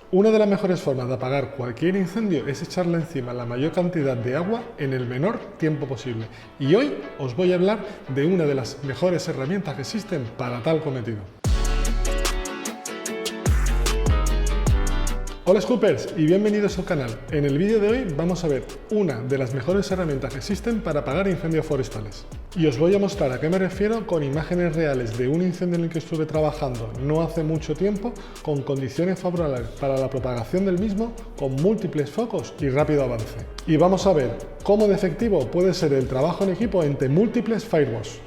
Una de las mejores formas de apagar cualquier incendio es echarle encima la mayor cantidad de agua en el menor tiempo posible. Y hoy os voy a hablar de una de las mejores herramientas que existen para tal cometido. Hola Scoopers y bienvenidos al canal. En el vídeo de hoy vamos a ver una de las mejores herramientas que existen para apagar incendios forestales. Y os voy a mostrar a qué me refiero con imágenes reales de un incendio en el que estuve trabajando no hace mucho tiempo, con condiciones favorables para la propagación del mismo, con múltiples focos y rápido avance. Y vamos a ver cómo de efectivo puede ser el trabajo en equipo entre múltiples firewalls.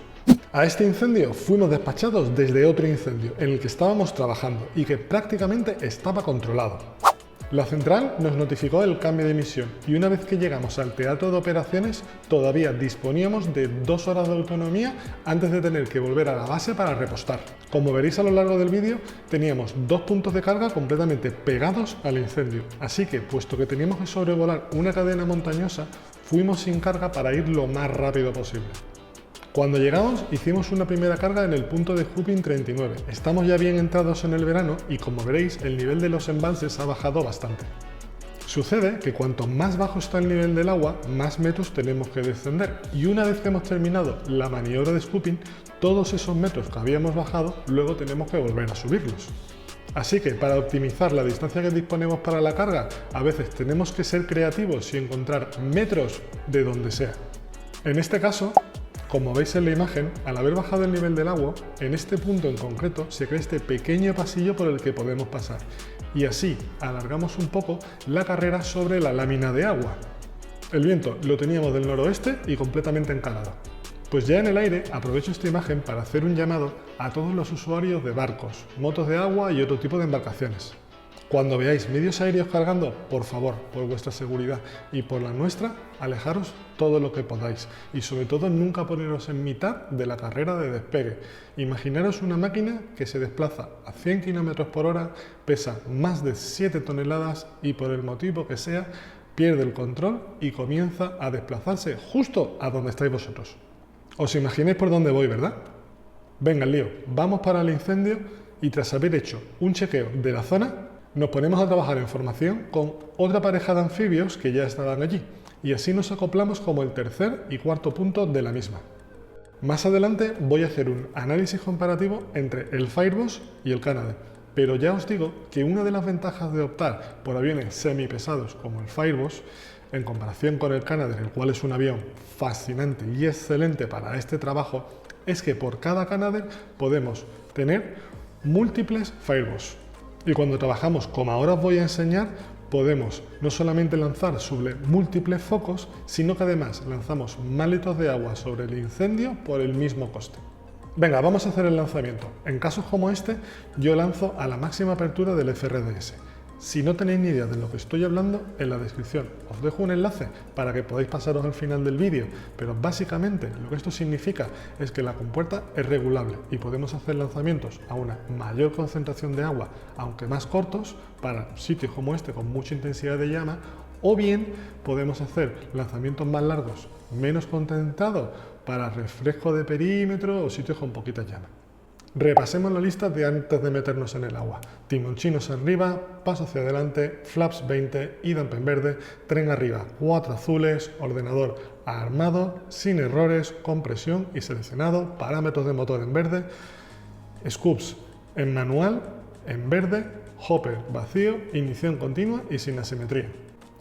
A este incendio fuimos despachados desde otro incendio en el que estábamos trabajando y que prácticamente estaba controlado. La central nos notificó el cambio de misión y una vez que llegamos al teatro de operaciones todavía disponíamos de 2 horas de autonomía antes de tener que volver a la base para repostar. Como veréis a lo largo del vídeo, teníamos 2 puntos de carga completamente pegados al incendio, así que puesto que teníamos que sobrevolar una cadena montañosa, fuimos sin carga para ir lo más rápido posible. Cuando llegamos hicimos una primera carga en el punto de Hupin 39. Estamos ya bien entrados en el verano y como veréis el nivel de los embalses ha bajado bastante. Sucede que cuanto más bajo está el nivel del agua, más metros tenemos que descender y una vez que hemos terminado la maniobra de scooping, todos esos metros que habíamos bajado luego tenemos que volver a subirlos. Así que para optimizar la distancia que disponemos para la carga, a veces tenemos que ser creativos y encontrar metros de donde sea. En este caso, como veis en la imagen, al haber bajado el nivel del agua, en este punto en concreto se crea este pequeño pasillo por el que podemos pasar y así alargamos un poco la carrera sobre la lámina de agua. El viento lo teníamos del noroeste y completamente encarado. Pues ya en el aire aprovecho esta imagen para hacer un llamado a todos los usuarios de barcos, motos de agua y otro tipo de embarcaciones. Cuando veáis medios aéreos cargando, por favor, por vuestra seguridad y por la nuestra, alejaros todo lo que podáis y sobre todo nunca poneros en mitad de la carrera de despegue. Imaginaros una máquina que se desplaza a 100 km por hora, pesa más de 7 toneladas y por el motivo que sea, pierde el control y comienza a desplazarse justo a donde estáis vosotros. Os imagináis por dónde voy, ¿verdad? Venga, lío, vamos para el incendio y tras haber hecho un chequeo de la zona, nos ponemos a trabajar en formación con otra pareja de anfibios que ya estaban allí y así nos acoplamos como el tercer y cuarto punto de la misma. Más adelante voy a hacer un análisis comparativo entre el Fireboss y el Canadair, pero ya os digo que una de las ventajas de optar por aviones semipesados como el Fireboss en comparación con el Canadair, el cual es un avión fascinante y excelente para este trabajo, es que por cada Canadair podemos tener múltiples Fireboss. Y cuando trabajamos, como ahora os voy a enseñar, podemos no solamente lanzar sobre múltiples focos, sino que además lanzamos más litros de agua sobre el incendio por el mismo coste. Venga, vamos a hacer el lanzamiento. En casos como este, yo lanzo a la máxima apertura del FRDS. Si no tenéis ni idea de lo que estoy hablando, en la descripción os dejo un enlace para que podáis pasaros al final del vídeo, pero básicamente lo que esto significa es que la compuerta es regulable y podemos hacer lanzamientos a una mayor concentración de agua, aunque más cortos, para sitios como este con mucha intensidad de llama, o bien podemos hacer lanzamientos más largos, menos concentrados, para refresco de perímetro o sitios con poquita llama. Repasemos la lista de antes de meternos en el agua. Timonchinos arriba, paso hacia adelante, flaps 20 y damp en verde, tren arriba, 4 azules, ordenador armado, sin errores, compresión y seleccionado, parámetros de motor en verde, scoops en manual, en verde, hopper vacío, ignición continua y sin asimetría.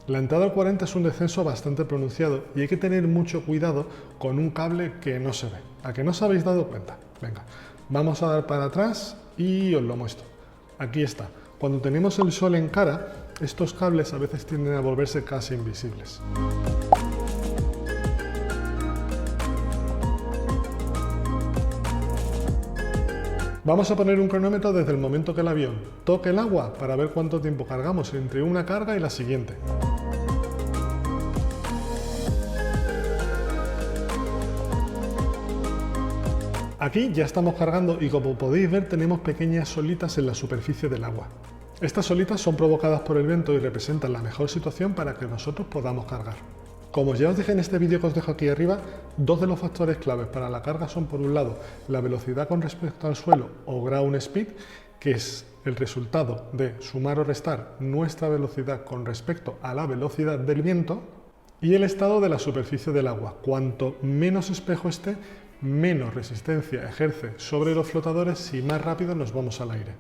La entrada al 40 es un descenso bastante pronunciado y hay que tener mucho cuidado con un cable que no se ve. ¿A que no os habéis dado cuenta? Venga. Vamos a dar para atrás y os lo muestro. Aquí está. Cuando tenemos el sol en cara, estos cables a veces tienden a volverse casi invisibles. Vamos a poner un cronómetro desde el momento que el avión toque el agua para ver cuánto tiempo cargamos entre una carga y la siguiente. Aquí ya estamos cargando y como podéis ver tenemos pequeñas solitas en la superficie del agua. Estas solitas son provocadas por el viento y representan la mejor situación para que nosotros podamos cargar. Como ya os dije en este vídeo que os dejo aquí arriba, dos de los factores claves para la carga son por un lado la velocidad con respecto al suelo o ground speed que es el resultado de sumar o restar nuestra velocidad con respecto a la velocidad del viento, y el estado de la superficie del agua. Cuanto menos espejo esté, menos resistencia ejerce sobre los flotadores y más rápido nos vamos al aire.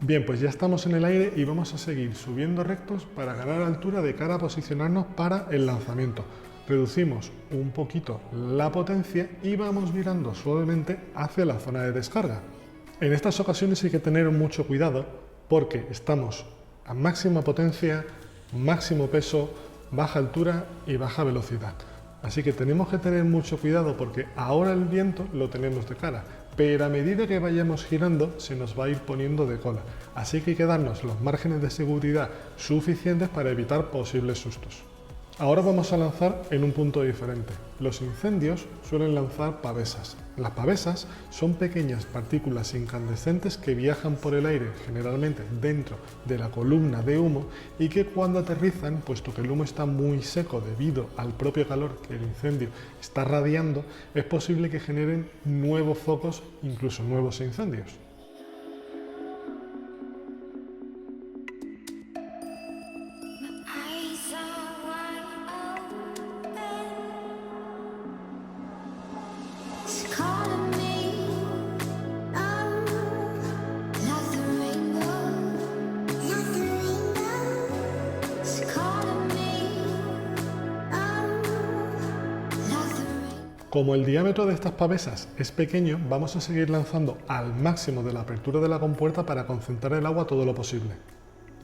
Bien, pues ya estamos en el aire y vamos a seguir subiendo rectos para ganar altura de cara a posicionarnos para el lanzamiento. Reducimos un poquito la potencia y vamos virando suavemente hacia la zona de descarga. En estas ocasiones hay que tener mucho cuidado porque estamos a máxima potencia, máximo peso, baja altura y baja velocidad. Así que tenemos que tener mucho cuidado porque ahora el viento lo tenemos de cara, pero a medida que vayamos girando se nos va a ir poniendo de cola. Así que hay que darnos los márgenes de seguridad suficientes para evitar posibles sustos. Ahora vamos a lanzar en un punto diferente. Los incendios suelen lanzar pavesas. Las pavesas son pequeñas partículas incandescentes que viajan por el aire, generalmente dentro de la columna de humo, y que cuando aterrizan, puesto que el humo está muy seco debido al propio calor que el incendio está radiando, es posible que generen nuevos focos, incluso nuevos incendios. Como el diámetro de estas pavesas es pequeño, vamos a seguir lanzando al máximo de la apertura de la compuerta para concentrar el agua todo lo posible.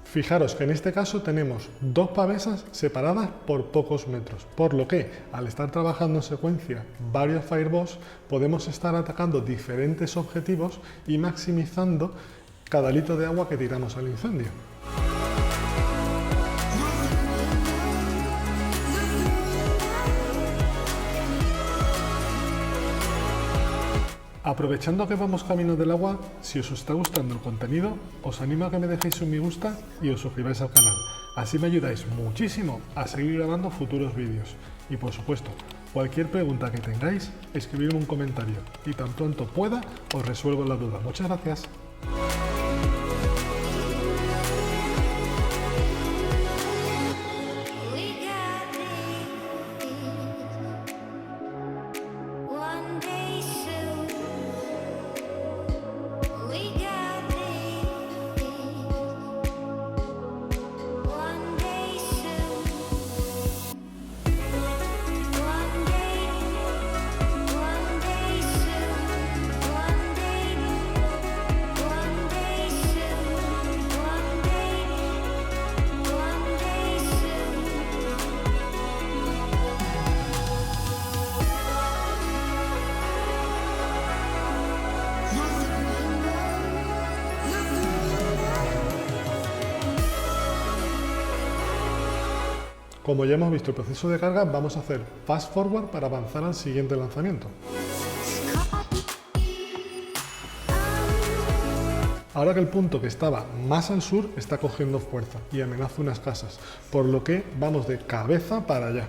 Fijaros que en este caso tenemos dos pavesas separadas por pocos metros, por lo que al estar trabajando en secuencia varios fireballs podemos estar atacando diferentes objetivos y maximizando cada litro de agua que tiramos al incendio. Aprovechando que vamos camino del agua, si os está gustando el contenido, os animo a que me dejéis un me gusta y os suscribáis al canal. Así me ayudáis muchísimo a seguir grabando futuros vídeos. Y por supuesto, cualquier pregunta que tengáis, escribidme un comentario y tan pronto pueda os resuelvo la duda. Muchas gracias. Como ya hemos visto el proceso de carga, vamos a hacer fast forward para avanzar al siguiente lanzamiento. Ahora que el punto que estaba más al sur está cogiendo fuerza y amenaza unas casas, por lo que vamos de cabeza para allá.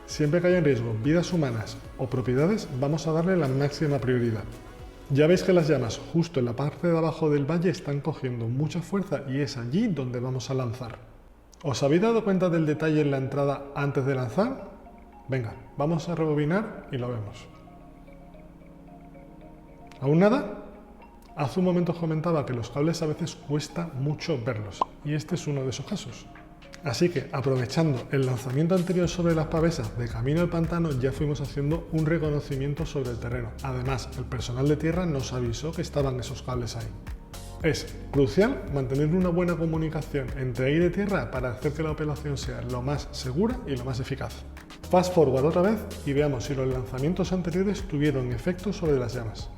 Siempre que haya en riesgo vidas humanas o propiedades, vamos a darle la máxima prioridad. Ya veis que las llamas justo en la parte de abajo del valle están cogiendo mucha fuerza y es allí donde vamos a lanzar. ¿Os habéis dado cuenta del detalle en la entrada antes de lanzar? Venga, vamos a rebobinar y lo vemos. ¿Aún nada? Hace un momento os comentaba que los cables a veces cuesta mucho verlos, y este es uno de esos casos. Así que, aprovechando el lanzamiento anterior sobre las pavesas de camino al pantano, ya fuimos haciendo un reconocimiento sobre el terreno. Además, el personal de tierra nos avisó que estaban esos cables ahí. Es crucial mantener una buena comunicación entre aire y tierra para hacer que la operación sea lo más segura y lo más eficaz. Fast forward otra vez y veamos si los lanzamientos anteriores tuvieron efecto sobre las llamas.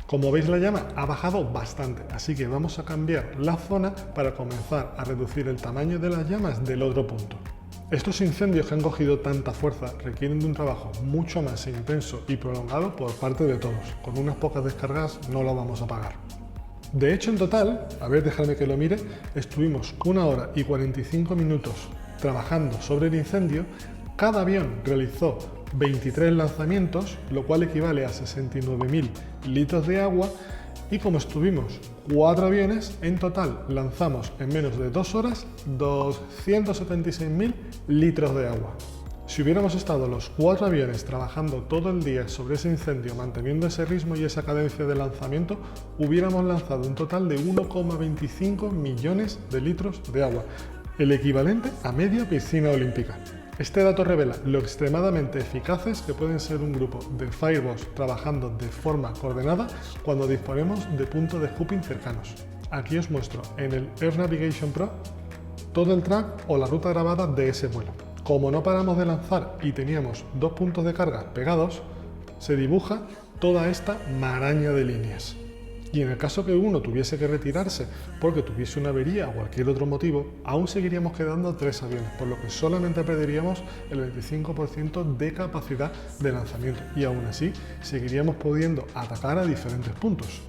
Como veis, la llama ha bajado bastante, así que vamos a cambiar la zona para comenzar a reducir el tamaño de las llamas del otro punto. Estos incendios que han cogido tanta fuerza requieren de un trabajo mucho más intenso y prolongado por parte de todos. Con unas pocas descargas no lo vamos a pagar. De hecho, en total, a ver, dejadme que lo mire, estuvimos 1 hora y 45 minutos trabajando sobre el incendio. Cada avión realizó 23 lanzamientos, lo cual equivale a 69.000 litros de agua, Y como estuvimos 4 aviones, en total lanzamos en menos de 2 horas 276.000 litros de agua. Si hubiéramos estado los 4 aviones trabajando todo el día sobre ese incendio, manteniendo ese ritmo y esa cadencia de lanzamiento, hubiéramos lanzado un total de 1,25 millones de litros de agua, el equivalente a media piscina olímpica. Este dato revela lo extremadamente eficaces que pueden ser un grupo de fireboss trabajando de forma coordinada cuando disponemos de puntos de scooping cercanos. Aquí os muestro en el Air Navigation Pro todo el track o la ruta grabada de ese vuelo. Como no paramos de lanzar y teníamos 2 puntos de carga pegados, se dibuja toda esta maraña de líneas. Y en el caso que uno tuviese que retirarse porque tuviese una avería o cualquier otro motivo, aún seguiríamos quedando 3 aviones, por lo que solamente perderíamos el 25% de capacidad de lanzamiento y aún así seguiríamos pudiendo atacar a diferentes puntos.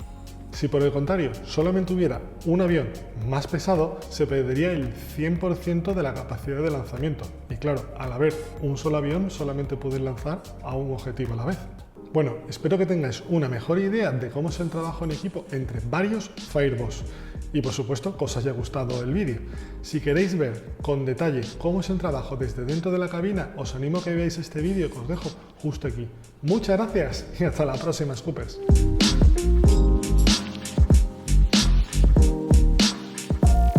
Si por el contrario solamente hubiera un avión más pesado, se perdería el 100% de la capacidad de lanzamiento. Y claro, al haber un solo avión solamente puedes lanzar a un objetivo a la vez. Bueno, espero que tengáis una mejor idea de cómo es el trabajo en equipo entre varios fireboss y por supuesto que os haya gustado el vídeo. Si queréis ver con detalle cómo es el trabajo desde dentro de la cabina, os animo a que veáis este vídeo que os dejo justo aquí. Muchas gracias y hasta la próxima, Scoopers.